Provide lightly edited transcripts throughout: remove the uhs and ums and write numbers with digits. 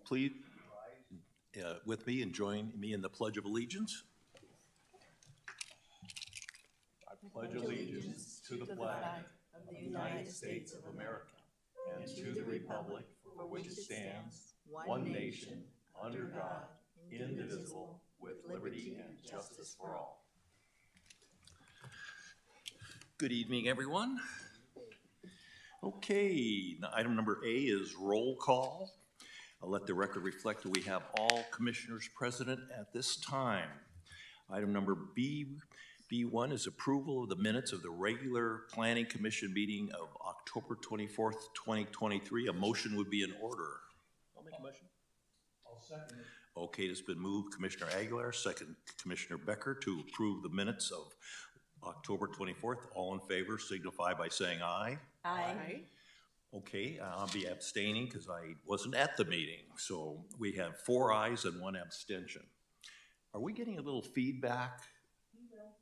please with me and join me in the Pledge of Allegiance? I pledge allegiance to the flag of the United States of America and to the republic for which it stands, one nation, under God, indivisible, with liberty and justice for all. Good evening, everyone. Okay, item number A is roll call. I'll let the record reflect that we have all commissioners present at this time. Item number B1 is approval of the minutes of the regular Planning Commission meeting of October 24th, 2023. A motion would be in order. I'll make a motion. I'll second it. Okay, it's been moved, Commissioner Aguilar, second Commissioner Becker, to approve the minutes of October 24th. All in favor signify by saying aye. Aye. Okay, I'll be abstaining because I wasn't at the meeting. So we have 4 ayes and 1 abstention. Are we getting a little feedback? You will.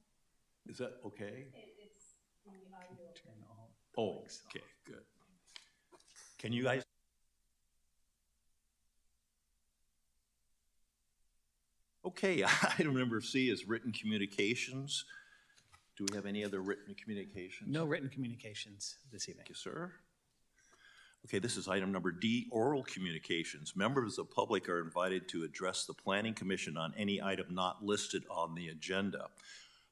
Is that okay? It's the audio. Turn all. Oh, okay, good. Can you guys? Okay, item number C is written communications. Do we have any other written communications? No written communications this evening. Thank you, sir. Okay, this is item number D, oral communications. Members of the public are invited to address the Planning Commission on any item not listed on the agenda.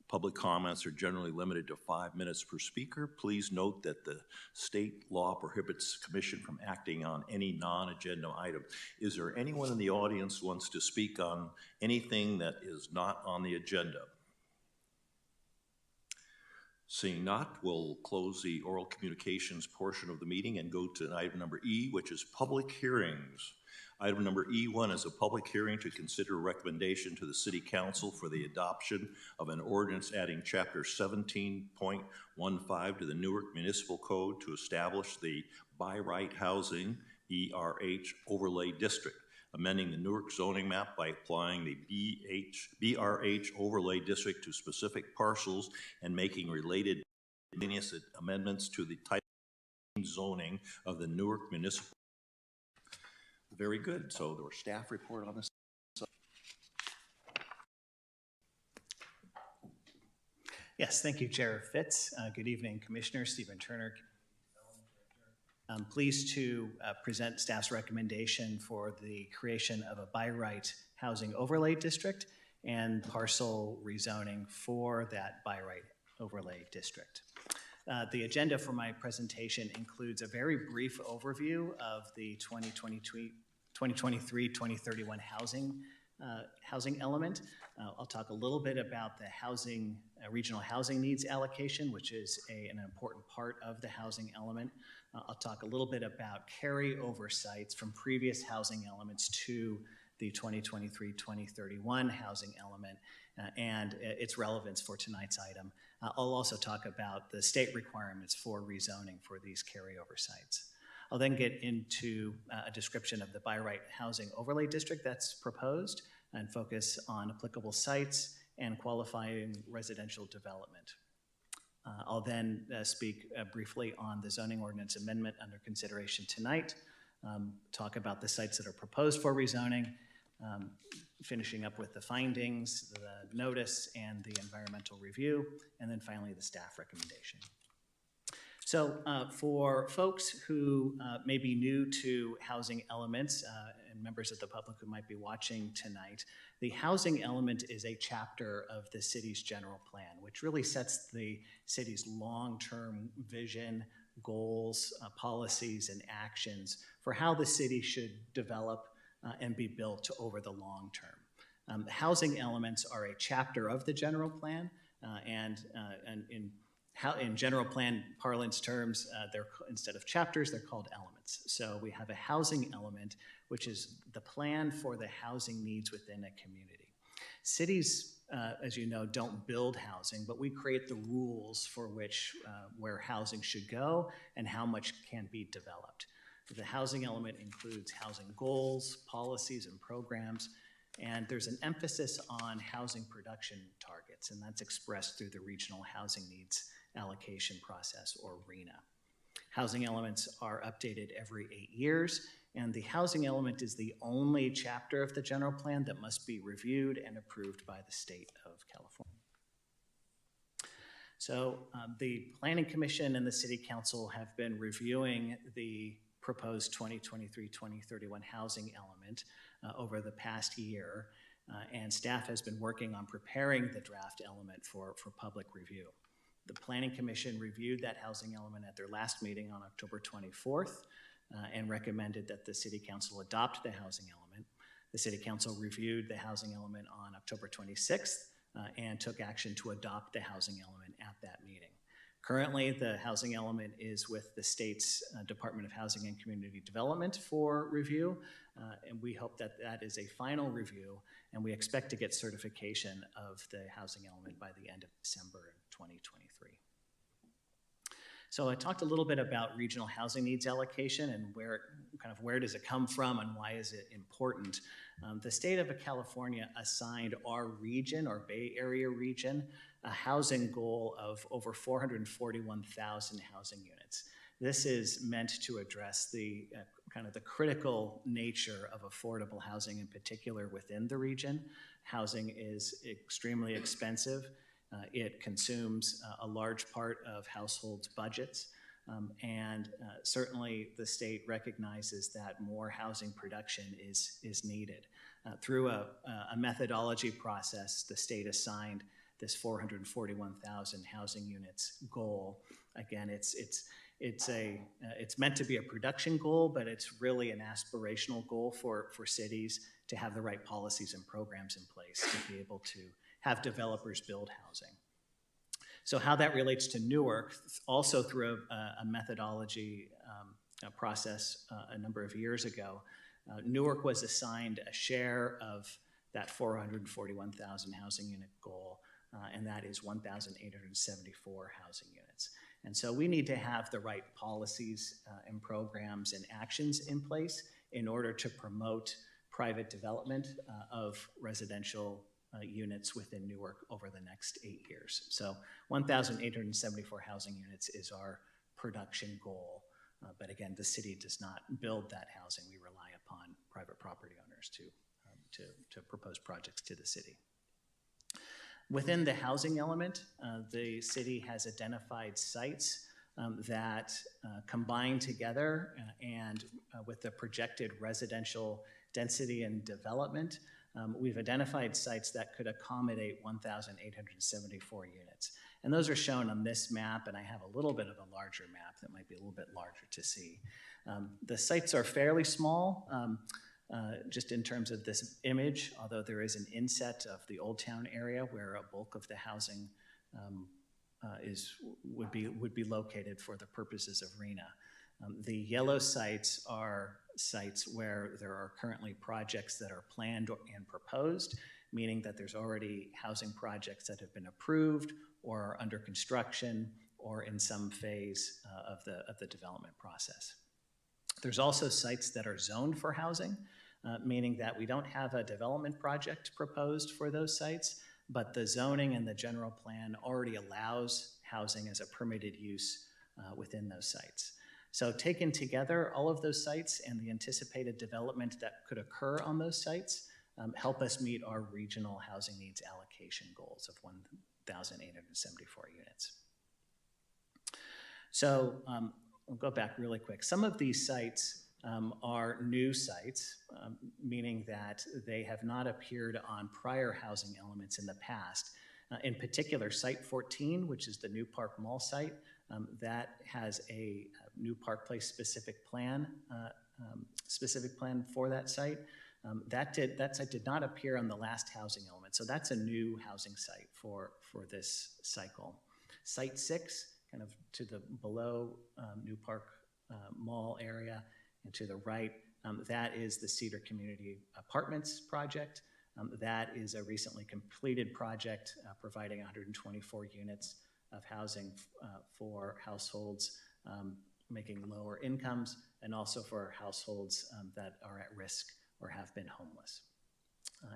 Public comments are generally limited to 5 minutes per speaker. Please note that the state law prohibits the commission from acting on any non-agenda item. Is there anyone in the audience who wants to speak on anything that is not on the agenda? Seeing not, we'll close the oral communications portion of the meeting and go to item number E, which is public hearings. Item number E1 is a public hearing to consider a recommendation to the City Council for the adoption of an ordinance adding Chapter 17.15 to the Newark Municipal Code to establish the by right housing BRH overlay district, amending the Newark zoning map by applying the BRH overlay district to specific parcels and making related amendments to the type zoning of the Newark Municipal. Very good. So there was staff report on this. Yes, thank you, Chair Fitz. Good evening, Commissioner Stephen Turner. I'm pleased to present staff's recommendation for the creation of a by right housing overlay district and parcel rezoning for that by right overlay district. The agenda for my presentation includes a very brief overview of the 2023-2031 housing element. I'll talk a little bit about the regional housing needs allocation, which is an important part of the housing element. I'll talk a little bit about carryover sites from previous housing elements to the 2023-2031 housing element and its relevance for tonight's item. I'll also talk about the state requirements for rezoning for these carryover sites. I'll then get into a description of the by right housing overlay district that's proposed and focus on applicable sites and qualifying residential development. I'll then speak briefly on the zoning ordinance amendment under consideration tonight, talk about the sites that are proposed for rezoning, finishing up with the findings, the notice, and the environmental review, and then finally the staff recommendation. So for folks who may be new to housing elements and members of the public who might be watching tonight, the housing element is a chapter of the city's general plan, which really sets the city's long-term vision, goals, policies, and actions for how the city should develop and be built over the long term. Housing elements are a chapter of the general plan, and in general plan parlance terms, instead of chapters, they're called elements. So we have a housing element, which is the plan for the housing needs within a community. Cities, as you know, don't build housing, but we create the rules for where housing should go and how much can be developed. The housing element includes housing goals, policies, and programs, and there's an emphasis on housing production targets, and that's expressed through the Regional Housing Needs Allocation Process, or RHNA. Housing elements are updated every 8 years, And the housing element is the only chapter of the general plan that must be reviewed and approved by the state of California. So the Planning Commission and the City Council have been reviewing the proposed 2023-2031 housing element over the past year, and staff has been working on preparing the draft element for public review. The Planning Commission reviewed that housing element at their last meeting on October 24th and recommended that the City Council adopt the housing element. The City Council reviewed the housing element on October 26th and took action to adopt the housing element at that meeting. Currently, the housing element is with the state's Department of Housing and Community Development for review, and we hope that that is a final review, and we expect to get certification of the housing element by the end of December 2023. So I talked a little bit about regional housing needs allocation and where does it come from and why is it important. The state of California assigned our region, our Bay Area region, a housing goal of over 441,000 housing units. This is meant to address the the critical nature of affordable housing, in particular within the region. Housing is extremely expensive. It consumes a large part of households' budgets, and certainly the state recognizes that more housing production is needed. Through a methodology process, the state assigned this 441,000 housing units goal. Again, it's meant to be a production goal, but it's really an aspirational goal for cities to have the right policies and programs in place to be able to have developers build housing. So how that relates to Newark, also through a methodology process a number of years ago, Newark was assigned a share of that 441,000 housing unit goal, and that is 1,874 housing units. And so we need to have the right policies and programs and actions in place in order to promote private development of residential units within Newark over the next 8 years. So 1,874 housing units is our production goal. But again, the city does not build that housing. We rely upon private property owners to propose projects to the city. Within the housing element, the city has identified sites that combine together and with the projected residential density and development, we've identified sites that could accommodate 1,874 units. And those are shown on this map, and I have a little bit of a larger map that might be a little bit larger to see. The sites are fairly small, just in terms of this image, although there is an inset of the Old Town area where a bulk of the housing would be located for the purposes of RHNA. The yellow sites are sites where there are currently projects that are planned and proposed, meaning that there's already housing projects that have been approved or are under construction or in some phase of the development process. There's also sites that are zoned for housing, meaning that we don't have a development project proposed for those sites, but the zoning and the general plan already allows housing as a permitted use within those sites. So taken together, all of those sites and the anticipated development that could occur on those sites help us meet our regional housing needs allocation goals of 1,874 units. So I'll go back really quick. Some of these sites are new sites, meaning that they have not appeared on prior housing elements in the past. In particular, Site 14, which is the New Park Mall site, that has a New Park Place specific plan for that site. That site did not appear on the last housing element, so that's a new housing site for this cycle. Site 6, kind of to the below New Park Mall area, and to the right, that is the Cedar Community Apartments project. That is a recently completed project providing 124 units of housing for households making lower incomes and also for households that are at risk or have been homeless.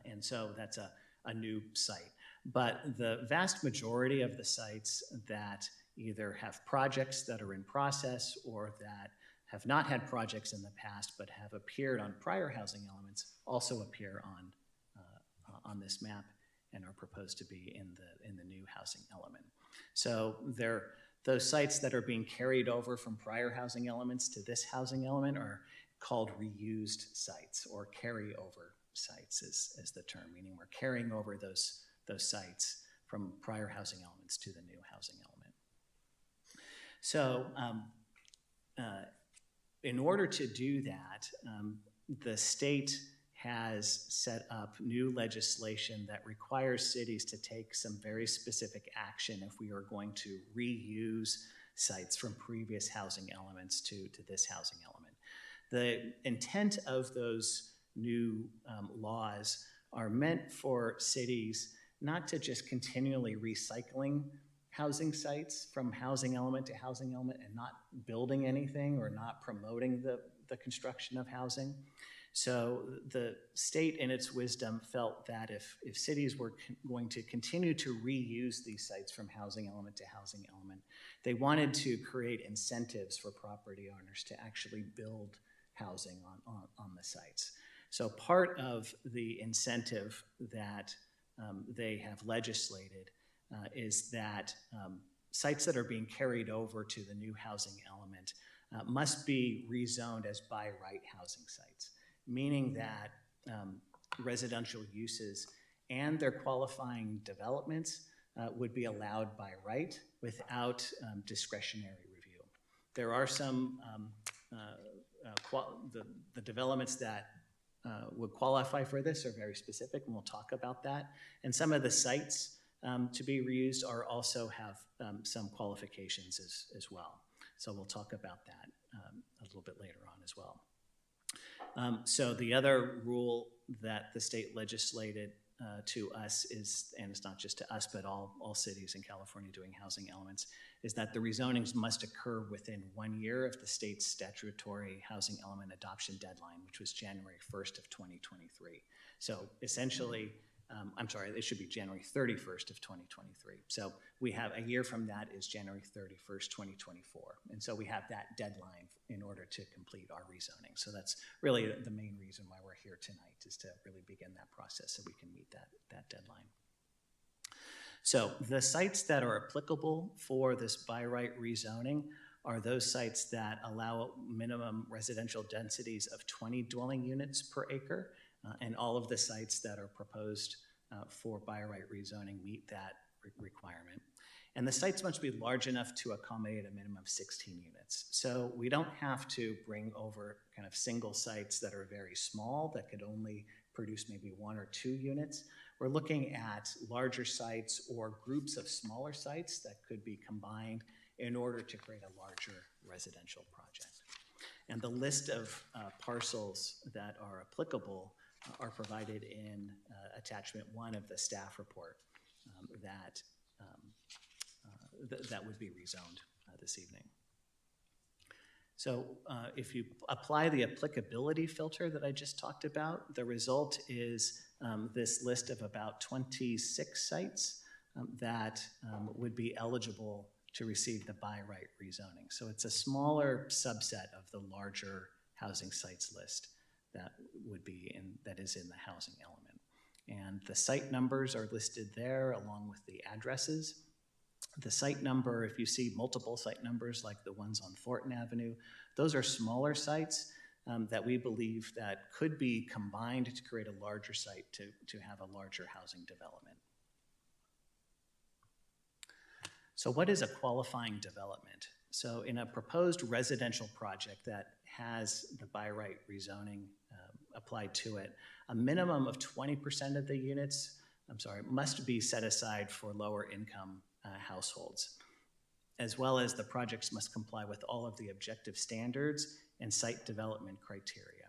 And so that's a new site. But the vast majority of the sites that either have projects that are in process or that have not had projects in the past but have appeared on prior housing elements also appear on this map and are proposed to be in the new housing element. So those sites that are being carried over from prior housing elements to this housing element are called reused sites, or carryover sites is the term, meaning we're carrying over those sites from prior housing elements to the new housing element. So in order to do that, the state has set up new legislation that requires cities to take some very specific action if we are going to reuse sites from previous housing elements to this housing element. The intent of those new laws are meant for cities not to just continually recycling housing sites from housing element to housing element and not building anything or not promoting the construction of housing. So the state, in its wisdom, felt that if cities were going to continue to reuse these sites from housing element to housing element, they wanted to create incentives for property owners to actually build housing on the sites. So part of the incentive that they have legislated is that sites that are being carried over to the new housing element must be rezoned as by right housing sites, meaning that residential uses and their qualifying developments would be allowed by right without discretionary review. There are some the developments that would qualify for this are very specific, and we'll talk about that. And some of the sites to be reused also have some qualifications as well. So we'll talk about that a little bit later on as well. So the other rule that the state legislated to us is, and it's not just to us, but all cities in California doing housing elements, is that the rezonings must occur within 1 year of the state's statutory housing element adoption deadline, which was January 1st of 2023. So essentially, I'm sorry, it should be January 31st of 2023. So we have a year from that is January 31st, 2024. And so we have that deadline in order to complete our rezoning. So that's really the main reason why we're here tonight, is to really begin that process so we can meet that deadline. So the sites that are applicable for this by right rezoning are those sites that allow minimum residential densities of 20 dwelling units per acre. And all of the sites that are proposed for by right rezoning meet that requirement. And the sites must be large enough to accommodate a minimum of 16 units. So we don't have to bring over kind of single sites that are very small that could only produce maybe 1 or 2 units. We're looking at larger sites or groups of smaller sites that could be combined in order to create a larger residential project. And the list of parcels that are applicable are provided in attachment 1 of the staff report that would be rezoned this evening. So if you apply the applicability filter that I just talked about, the result is this list of about 26 sites that would be eligible to receive the by right rezoning. So it's a smaller subset of the larger housing sites list that is in the housing element. And the site numbers are listed there along with the addresses. The site number, if you see multiple site numbers like the ones on Thornton Avenue, those are smaller sites that we believe that could be combined to create a larger site to have a larger housing development. So what is a qualifying development? So in a proposed residential project that has the by right rezoning applied to it, a minimum of 20% of the units, must be set aside for lower income households, as well as the projects must comply with all of the objective standards and site development criteria.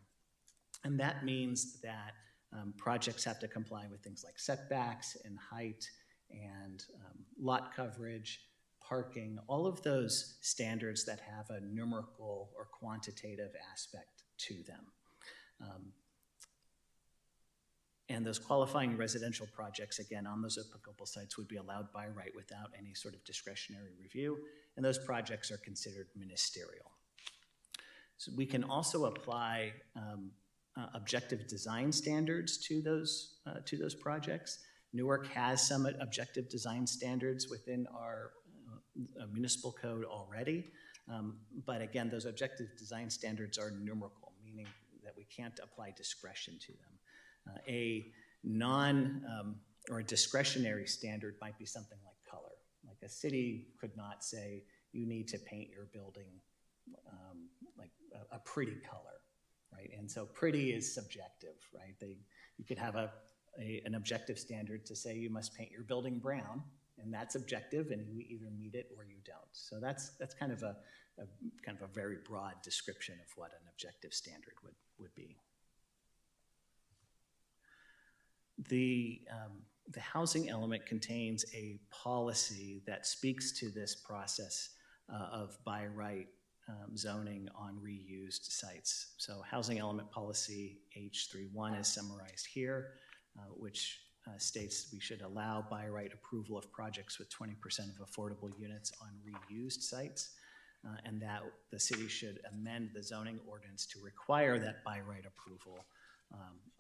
And that means that projects have to comply with things like setbacks and height and lot coverage, parking, all of those standards that have a numerical or quantitative aspect to them. And those qualifying residential projects, again, on those applicable sites would be allowed by right without any sort of discretionary review, and those projects are considered ministerial. So we can also apply objective design standards to those projects. Newark has some objective design standards within our municipal code already, but again, those objective design standards are numerical, meaning that we can't apply discretion to them. A or a discretionary standard might be something like color. Like a city could not say, you need to paint your building like a pretty color, right? And so pretty is subjective, right? You could have an objective standard to say you must paint your building brown, and that's objective, and you either meet it or you don't. So that's kind of a very broad description of what an objective standard would be. The housing element contains a policy that speaks to this process of by right zoning on reused sites. So housing element policy H31 is summarized here, which states we should allow by right approval of projects with 20% of affordable units on reused sites, and that the city should amend the zoning ordinance to require that by right approval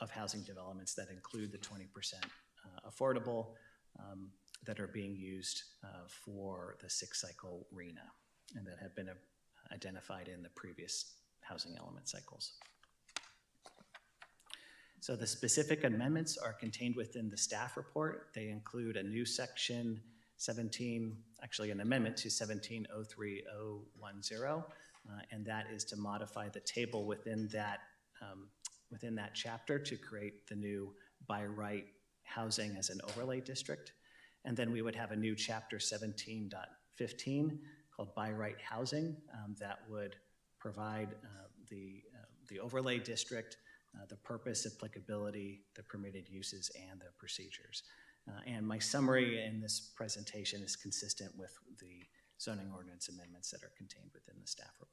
of housing developments that include the 20% affordable that are being used for the 6-cycle RENA and that have been identified in the previous housing element cycles. So the specific amendments are contained within the staff report. They include a new section 17, actually an amendment to 1703010, and that is to modify the table within that chapter to create the new by right housing as an overlay district. And then we would have a new chapter 17.15 called by right housing that would provide the overlay district, the purpose, applicability, the permitted uses, and the procedures. And my summary in this presentation is consistent with the zoning ordinance amendments that are contained within the staff report.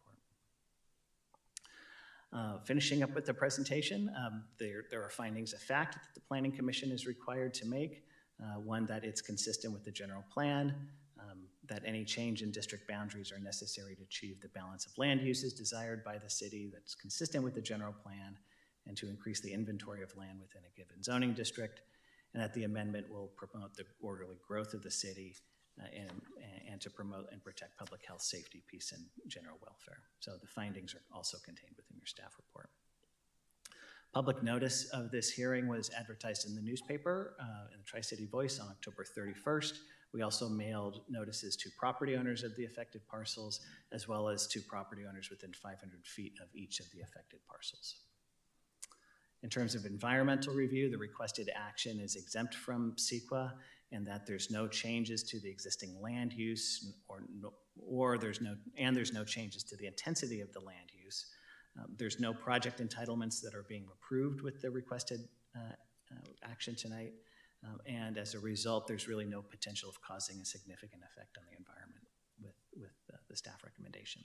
Finishing up with the presentation, there are findings of fact that the Planning Commission is required to make. One, that it's consistent with the general plan, that any change in district boundaries are necessary to achieve the balance of land uses desired by the city that's consistent with the general plan, and to increase the inventory of land within a given zoning district, and that the amendment will promote the orderly growth of the city and to promote and protect public health, safety, peace, and general welfare. So the findings are also contained within your staff report. Public notice of this hearing was advertised in the newspaper, in the Tri-City Voice on October 31st. We also mailed notices to property owners of the affected parcels, as well as to property owners within 500 feet of each of the affected parcels. In terms of environmental review, the requested action is exempt from CEQA, and that there's no changes to the existing land use, there's no changes to the intensity of the land use. There's no project entitlements that are being approved with the requested action tonight, and as a result, there's really no potential of causing a significant effect on the environment with the staff recommendation.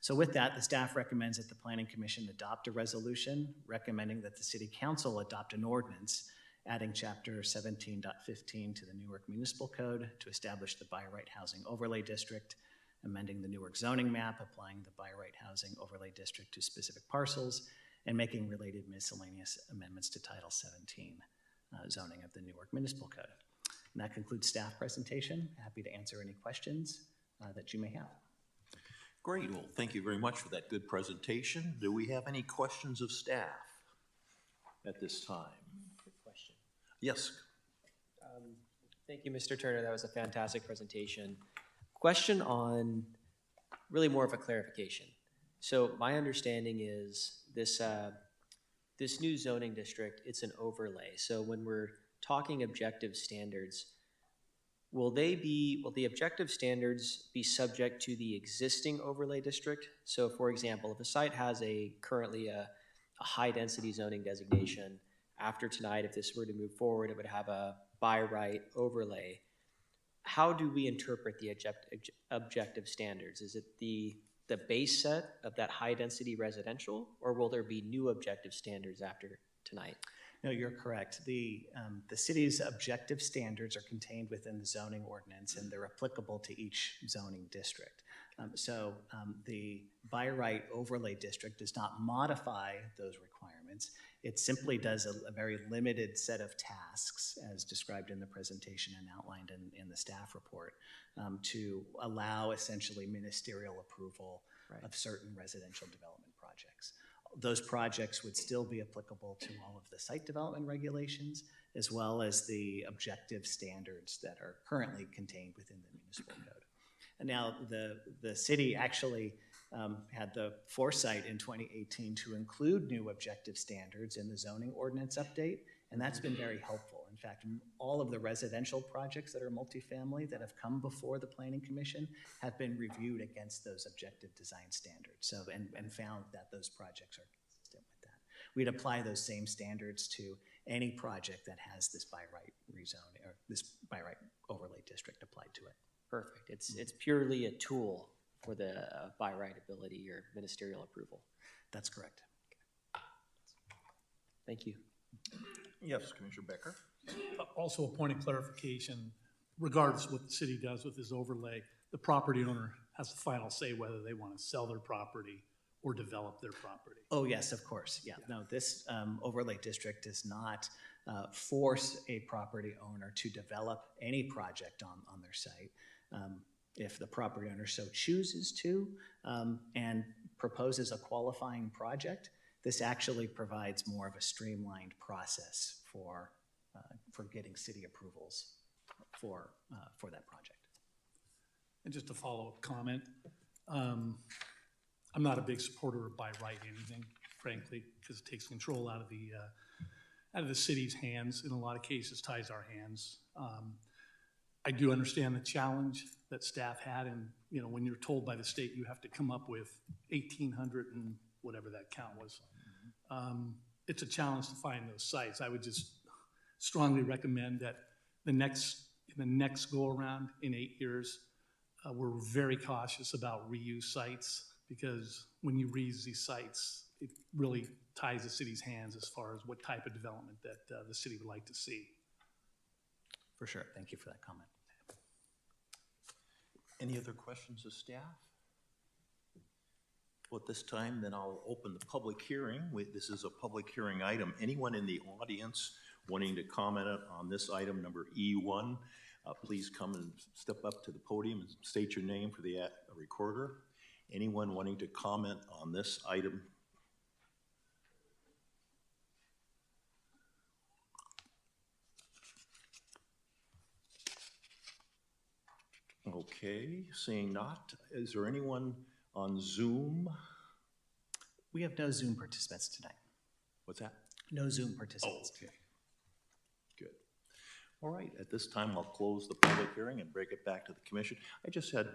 So with that, the staff recommends that the Planning Commission adopt a resolution recommending that the City Council adopt an ordinance adding Chapter 17.15 to the Newark Municipal Code to establish the by right housing overlay district, amending the Newark zoning map, applying the by right housing overlay district to specific parcels, and making related miscellaneous amendments to Title 17 zoning of the Newark Municipal Code. And that concludes staff presentation. Happy to answer any questions that you may have. Great. Well, thank you very much for that good presentation. Do we have any questions of staff at this time? Good question. Yes. Thank you, Mr. Turner. That was a fantastic presentation. Question on really more of a clarification. So my understanding is this new zoning district, it's an overlay. So when we're talking objective standards, will the objective standards be subject to the existing overlay district? So for example, if a site has currently a high density zoning designation, after tonight, if this were to move forward, it would have a by right overlay. How do we interpret the objective standards? Is it the base set of that high density residential, or will there be new objective standards after tonight? No, you're correct. The city's objective standards are contained within the zoning ordinance, and they're applicable to each zoning district. The by right overlay district does not modify those requirements. It simply does a very limited set of tasks, as described in the presentation and outlined in the staff report, to allow essentially ministerial approval of certain residential development projects. Those projects would still be applicable to all of the site development regulations, as well as the objective standards that are currently contained within the municipal code. And now the city actually had the foresight in 2018 to include new objective standards in the zoning ordinance update, and that's been very helpful. In fact, all of the residential projects that are multifamily that have come before the Planning Commission have been reviewed against those objective design standards, and found that those projects are consistent with that. We'd apply those same standards to any project that has this by right rezoning or this by right overlay district applied to it. Perfect. It's purely a tool for the by right ability or ministerial approval. That's correct. Thank you. Yes, Commissioner Becker? Also, a point of clarification, regardless of what the city does with this overlay, the property owner has the final say whether they want to sell their property or develop their property. Oh, yes, of course. Yeah. No, this overlay district does not force a property owner to develop any project on their site. If the property owner so chooses to and proposes a qualifying project, this actually provides more of a streamlined process for getting city approvals for that project. And just a follow-up comment, I'm not a big supporter of by right anything, frankly, because it takes control out of the city's hands. In a lot of cases, ties our hands. I do understand the challenge that staff had, and when you're told by the state you have to come up with 1,800 and whatever that count was, it's a challenge to find those sites. I would just strongly recommend that the next go around in 8 years, we're very cautious about reuse sites, because when you reuse these sites, it really ties the city's hands as far as what type of development that the city would like to see. For sure. Thank you for that comment. Any other questions of staff? Well, at this time, then I'll open the public hearing. This is a public hearing item. Anyone in the audience wanting to comment on this item, number E1, please come and step up to the podium and state your name for the recorder. Anyone wanting to comment on this item? Okay, seeing not, is there anyone on Zoom? We have no Zoom participants tonight. What's that? No Zoom participants. Okay. Good. All right, at this time, I'll close the public hearing and break it back to the commission. I just had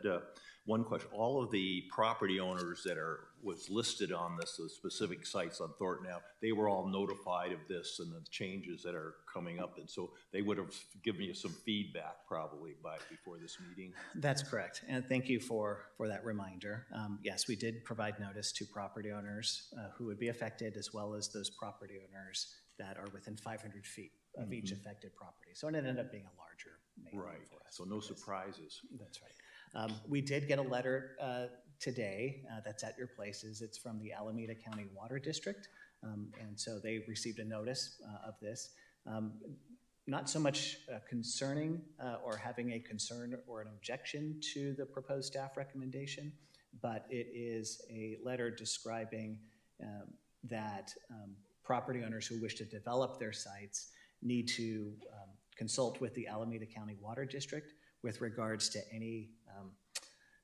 one question. All of the property owners that was listed on the specific sites on Thornton Ave, they were all notified of this and the changes that are coming up, and so they would have given you some feedback probably before this meeting. That's correct, and thank you for that reminder. Yes, we did provide notice to property owners who would be affected, as well as those property owners that are within 500 feet of each affected property. So it ended up being a larger neighborhood for us. So no surprises. That's right. We did get a letter today that's at your places. It's from the Alameda County Water District, and so they received a notice of this. Not so much concerning or having a concern or an objection to the proposed staff recommendation, but it is a letter describing that property owners who wish to develop their sites need to consult with the Alameda County Water District with regards to any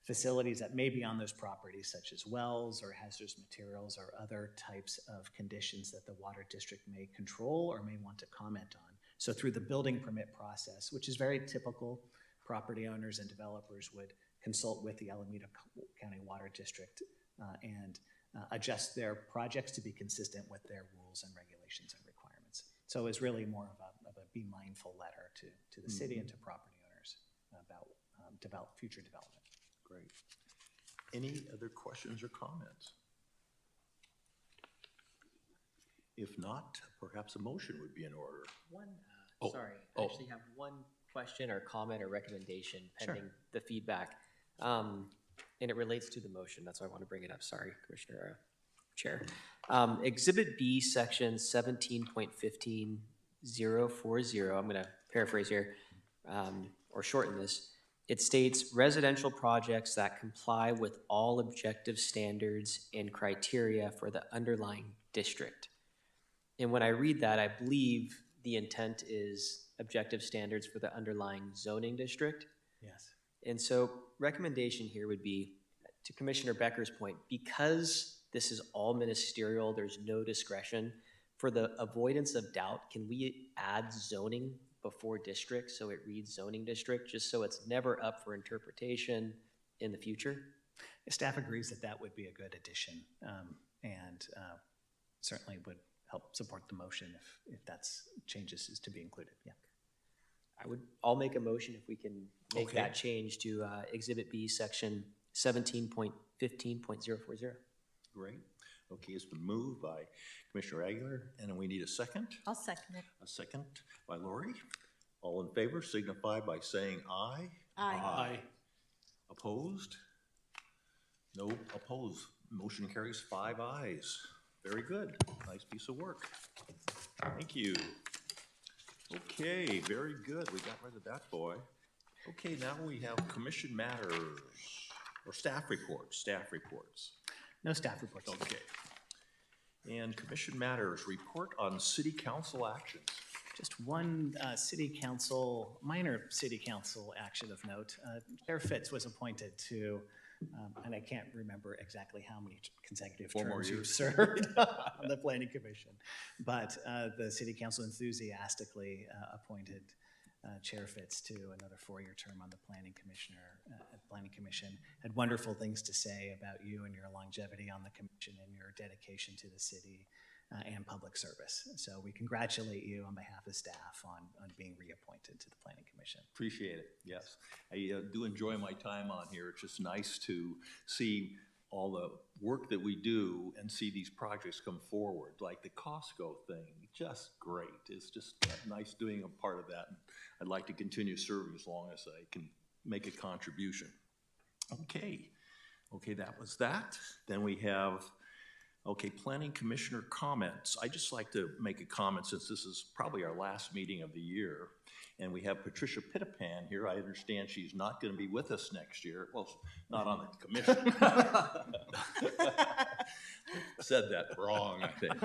facilities that may be on those properties, such as wells or hazardous materials or other types of conditions that the water district may control or may want to comment on. So through the building permit process, which is very typical, property owners and developers would consult with the Alameda County Water District and adjust their projects to be consistent with their rules and regulations and requirements. So it's really more of a be mindful letter to the city and to property owners about future development. Great. Any other questions or comments? If not, perhaps a motion would be in order. Sorry, I actually have one question or comment or recommendation pending the feedback. and it relates to the motion. That's why I want to bring it up. Sorry, Commissioner Chair. Exhibit B, section 17.15040. I'm going to paraphrase here, or shorten this. It states residential projects that comply with all objective standards and criteria for the underlying district. And when I read that, I believe the intent is objective standards for the underlying zoning district. Yes. And so recommendation here would be, to Commissioner Becker's point, because this is all ministerial, there's no discretion, for the avoidance of doubt, can we add zoning before district so it reads zoning district, just so it's never up for interpretation in the future? Staff agrees that that would be a good addition, and certainly would help support the motion if that's changes is to be included. Yeah. I'll make a motion if we can make Okay. that change to Exhibit B, section 17.15.040. Great. Okay, it's been moved by Commissioner Aguilar, and we need a second. I'll second it. A second by Lori. All in favor signify by saying aye. Aye. Opposed? No opposed. Motion carries 5 ayes. Very good. Nice piece of work. Thank you. Okay, very good. We got rid of that boy. Okay, now we have commission matters or staff reports. No staff reports. Okay. And commission matters, report on city council actions. Just one minor city council action of note. Chair Fitz was appointed to, and I can't remember exactly how many consecutive 4 more terms you've years. served on the planning commission, but the city council enthusiastically appointed Chair Fitz to another 4-year term on the planning commission. Had wonderful things to say about you and your longevity on the commission and your dedication to the city and public service. So we congratulate you on behalf of staff on being reappointed to the planning commission. Appreciate it, yes. I do enjoy my time on here. It's just nice to see all the work that we do and see these projects come forward, like the Costco thing, just great. It's just nice doing a part of that. I'd like to continue serving as long as I can make a contribution. Okay, that was that. Then we have, planning commissioner comments. I just like to make a comment since this is probably our last meeting of the year. And we have Patricia Pittapan here. I understand she's not going to be with us next year. Well, not on the commission. Said that wrong, I think.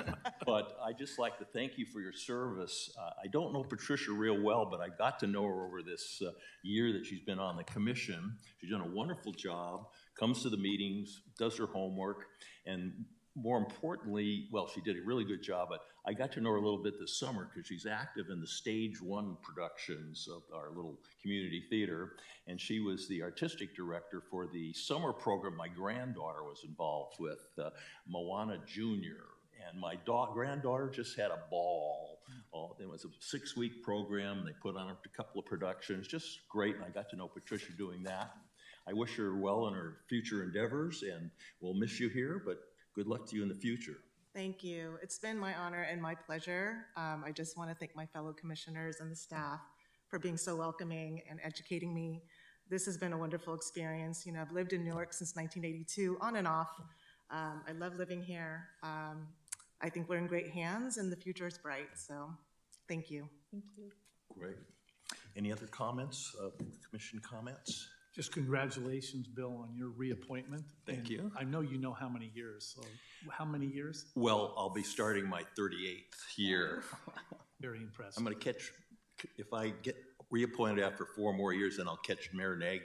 But I just like to thank you for your service. I don't know Patricia real well, but I got to know her over this year that she's been on the commission. She's done a wonderful job, comes to the meetings, does her homework, and more importantly, well, she did a really good job, but I got to know her a little bit this summer because she's active in the Stage 1 productions of our little community theater, and she was the artistic director for the summer program my granddaughter was involved with, Moana Junior, and my granddaughter just had a ball. It was a 6-week program. They put on a couple of productions, just great, and I got to know Patricia doing that. I wish her well in her future endeavors, and we'll miss you here, but good luck to you in the future. Thank you. It's been my honor and my pleasure. I just want to thank my fellow commissioners and the staff for being so welcoming and educating me. This has been a wonderful experience. You know, I've lived in Newark since 1982, on and off. I love living here. I think we're in great hands and the future is bright. So thank you. Thank you. Great. Any other comments, commission comments? Just congratulations, Bill, on your reappointment. Thank And you. I know you know how many years, so how many years? Well, I'll be starting my 38th year. Very impressive. I'm going to catch, if I get reappointed after 4 more years, then I'll catch Mayor Nagy.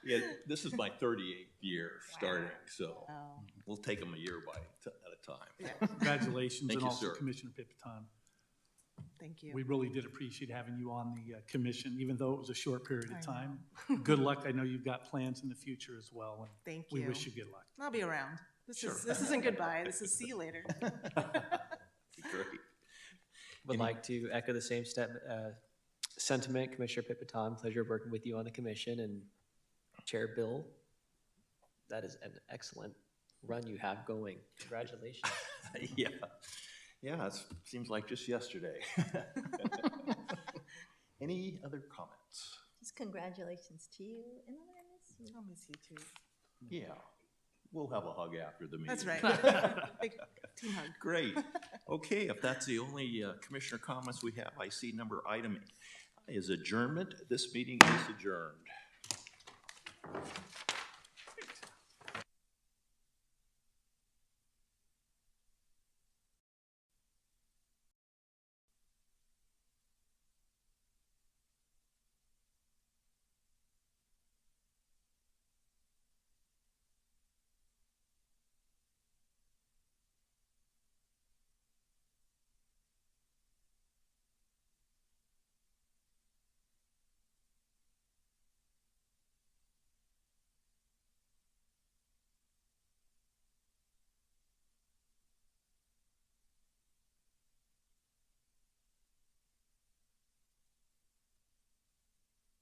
Yeah, this is my 38th year starting, so we'll take them a year at a time. Congratulations, Thank and you, also sir. Commissioner Pipiton. Thank you. We really did appreciate having you on the commission, even though it was a short period of I time. Good luck. I know you've got plans in the future as well. And Thank we you. wish you good luck. I'll be around. This Sure. isn't goodbye. This is see you later. Great. Would like to echo the same sentiment, Commissioner Pipiton. Pleasure working with you on the commission, and Chair Bill, that is an excellent run you have going. Congratulations. Yeah, it seems like just yesterday. Any other comments? Just congratulations to you and the I'll miss you too. Yeah, we'll have a hug after the meeting. That's right. Big team hug. Great. Okay, if that's the only commissioner comments we have, I see item is adjournment. This meeting is adjourned.